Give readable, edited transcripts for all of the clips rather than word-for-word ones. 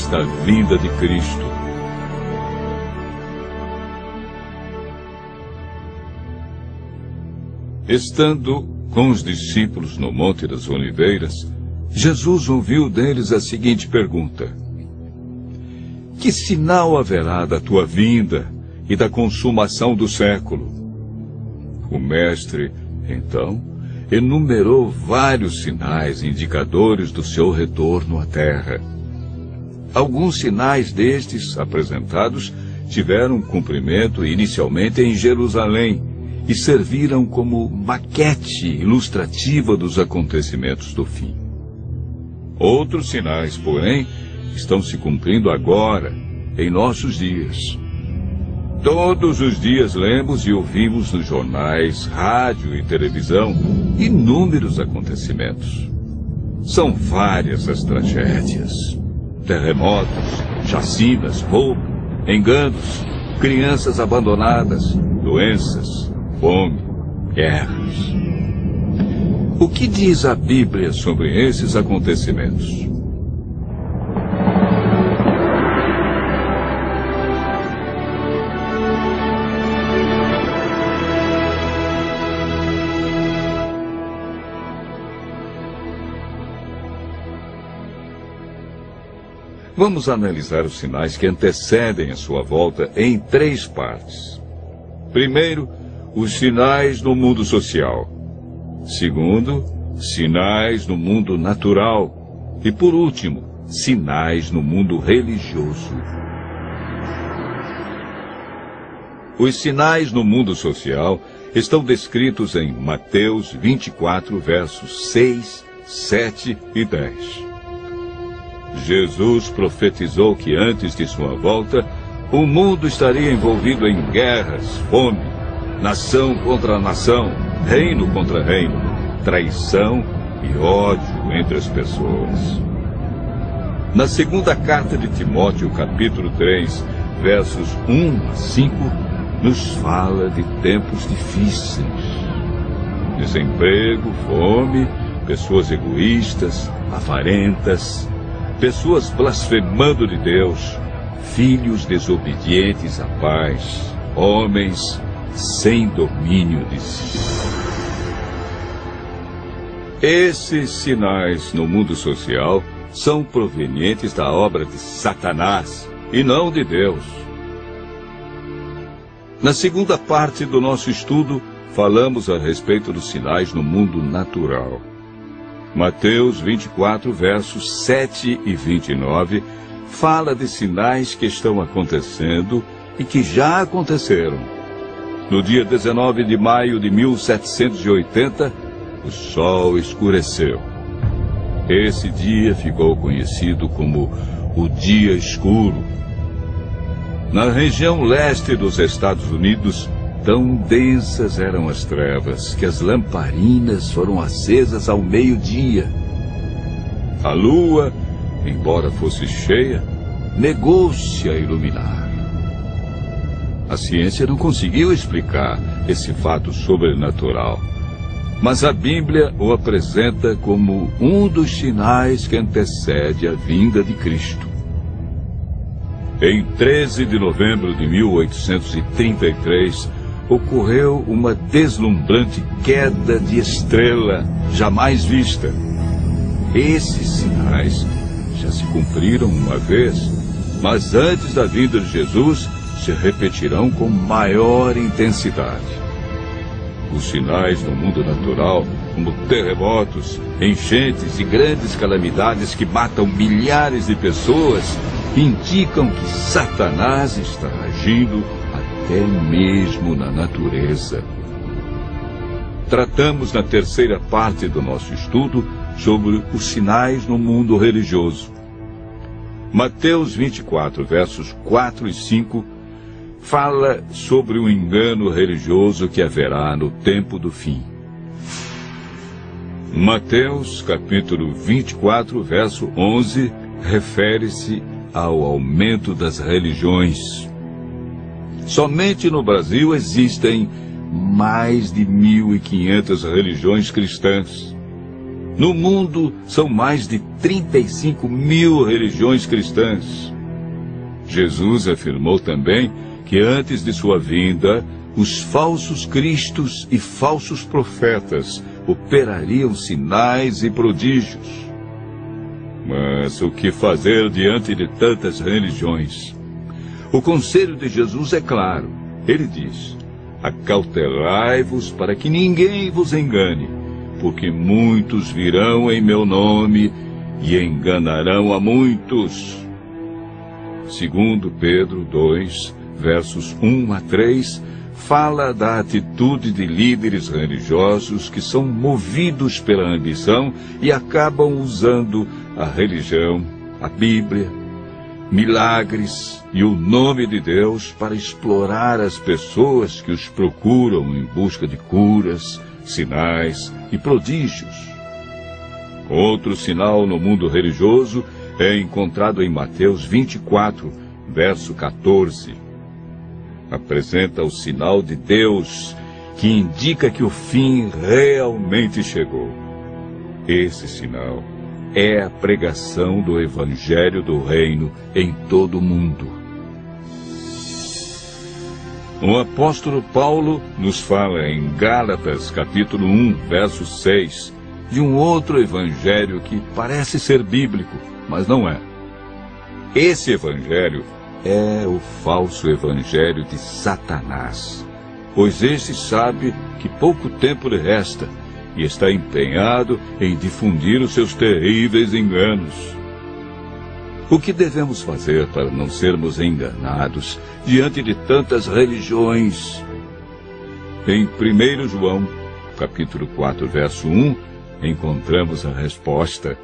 da vinda de Cristo. Estando com os discípulos no Monte das Oliveiras, Jesus ouviu deles a seguinte pergunta: que sinal haverá da tua vinda e da consumação do século? O mestre, então, enumerou vários sinais indicadores do seu retorno à terra. Alguns sinais destes apresentados tiveram cumprimento inicialmente em Jerusalém e serviram como maquete ilustrativa dos acontecimentos do fim. Outros sinais, porém, estão se cumprindo agora, em nossos dias. Todos os dias lemos e ouvimos nos jornais, rádio e televisão inúmeros acontecimentos. São várias as tragédias: terremotos, chacinas, roubo, enganos, crianças abandonadas, doenças, fome, guerras. O que diz a Bíblia sobre esses acontecimentos? Vamos analisar os sinais que antecedem a sua volta em 3 partes. Primeiro, os sinais no mundo social. Segundo, sinais no mundo natural. E por último, sinais no mundo religioso. Os sinais no mundo social estão descritos em Mateus 24, versos 6, 7 e 10. Jesus profetizou que antes de sua volta, o mundo estaria envolvido em guerras, fome, nação contra nação, reino contra reino, traição e ódio entre as pessoas. Na segunda carta de Timóteo, capítulo 3, versos 1 a 5, nos fala de tempos difíceis. Desemprego, fome, pessoas egoístas, avarentas, pessoas blasfemando de Deus, filhos desobedientes à paz, homens sem domínio de si. Esses sinais no mundo social são provenientes da obra de Satanás e não de Deus. Na segunda parte do nosso estudo, falamos a respeito dos sinais no mundo natural. Mateus 24, versos 7 e 29, fala de sinais que estão acontecendo e que já aconteceram. No dia 19 de maio de 1780, o sol escureceu. Esse dia ficou conhecido como o Dia Escuro. Na região leste dos Estados Unidos, tão densas eram as trevas que as lamparinas foram acesas ao meio-dia. A lua, embora fosse cheia, negou-se a iluminar. A ciência não conseguiu explicar esse fato sobrenatural, mas a Bíblia o apresenta como um dos sinais que antecede a vinda de Cristo. Em 13 de novembro de 1833, ocorreu uma deslumbrante queda de estrela jamais vista. Esses sinais já se cumpriram uma vez, mas antes da vinda de Jesus se repetirão com maior intensidade. Os sinais no mundo natural, como terremotos, enchentes e grandes calamidades que matam milhares de pessoas, indicam que Satanás está agindo até mesmo na natureza. Tratamos na terceira parte do nosso estudo sobre os sinais no mundo religioso. Mateus 24, versos 4 e 5, fala sobre o engano religioso que haverá no tempo do fim. Mateus, capítulo 24, verso 11, refere-se ao aumento das religiões. Somente no Brasil existem mais de 1.500 religiões cristãs. No mundo, são mais de 35 mil religiões cristãs. Jesus afirmou também que antes de sua vinda, os falsos cristos e falsos profetas operariam sinais e prodígios. Mas o que fazer diante de tantas religiões? O conselho de Jesus é claro. Ele diz: acautelai-vos para que ninguém vos engane, porque muitos virão em meu nome e enganarão a muitos. Segundo Pedro 2, versos 1 a 3, fala da atitude de líderes religiosos que são movidos pela ambição e acabam usando a religião, a Bíblia, milagres e o nome de Deus para explorar as pessoas que os procuram em busca de curas, sinais e prodígios. Outro sinal no mundo religioso é encontrado em Mateus 24, verso 14. Apresenta o sinal de Deus, que indica que o fim realmente chegou. Esse sinal é a pregação do Evangelho do Reino em todo o mundo. O apóstolo Paulo nos fala em Gálatas, capítulo 1, verso 6, de um outro evangelho que parece ser bíblico, mas não é. Esse evangelho é o falso evangelho de Satanás, pois este sabe que pouco tempo lhe resta e está empenhado em difundir os seus terríveis enganos. O que devemos fazer para não sermos enganados diante de tantas religiões? Em 1 João, capítulo 4, verso 1, encontramos a resposta.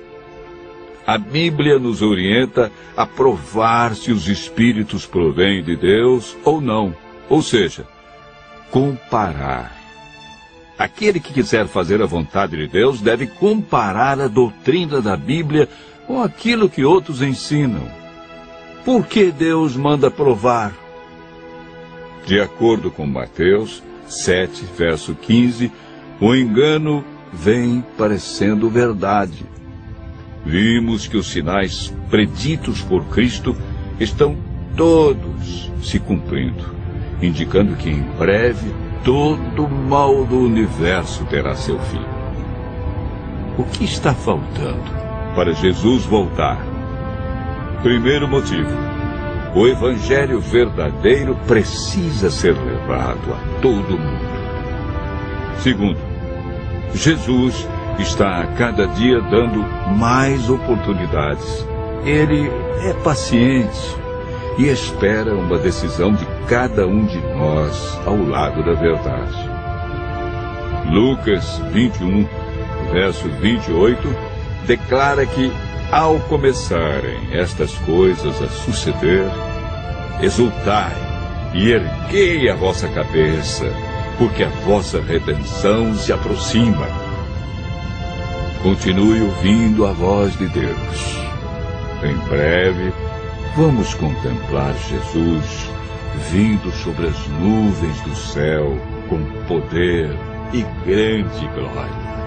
A Bíblia nos orienta a provar se os espíritos provêm de Deus ou não, ou seja, comparar. Aquele que quiser fazer a vontade de Deus deve comparar a doutrina da Bíblia com aquilo que outros ensinam. Por que Deus manda provar? De acordo com Mateus 7, verso 15, o engano vem parecendo verdade. Vimos que os sinais preditos por Cristo estão todos se cumprindo, indicando que em breve todo o mal do universo terá seu fim. O que está faltando para Jesus voltar? Primeiro motivo: o Evangelho verdadeiro precisa ser levado a todo mundo. Segundo, Jesus está a cada dia dando mais oportunidades. Ele é paciente e espera uma decisão de cada um de nós ao lado da verdade. Lucas 21, verso 28, declara que, ao começarem estas coisas a suceder, exultai e erguei a vossa cabeça, porque a vossa redenção se aproxima. Continue ouvindo a voz de Deus. Em breve, vamos contemplar Jesus vindo sobre as nuvens do céu com poder e grande glória.